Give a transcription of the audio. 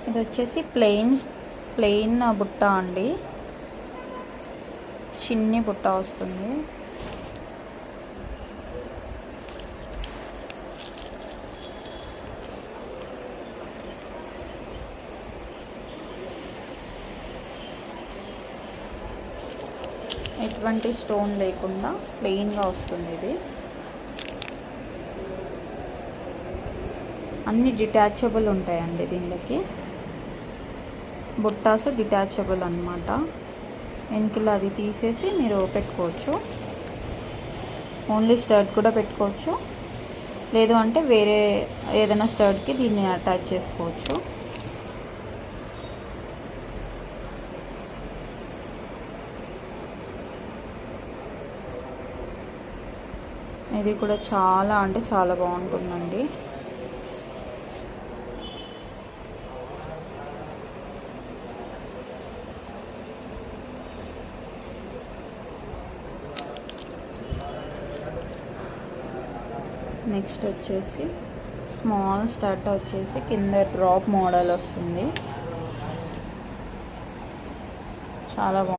ఇది వచ్చేసి ప్లెయిన్ బుట్ట అండి, చిన్ని బుట్ట వస్తుంది. ఎటువంటి స్టోన్ లేకుండా ప్లెయిన్గా వస్తుంది. ఇది అన్ని డిటాచబుల్ ఉంటాయండి. దీనికి బుట్టాస్ డిటాచబుల్ అన్నమాట. వెనకల అది తీసేసి మీరు పెట్టుకోవచ్చు. ఓన్లీ స్టర్ట్ కూడా పెట్టుకోవచ్చు, లేదు అంటే వేరే ఏదైనా స్టర్ట్కి దీన్ని అటాచ్ చేసుకోవచ్చు. ఇది కూడా చాలా అంటే చాలా బాగుంటుందండి. నెక్స్ట్ వచ్చేసి స్మాల్ స్టర్ట్ వచ్చేసి కింద డ్రాప్ మోడల్ వస్తుంది. చాలా బాగుంది.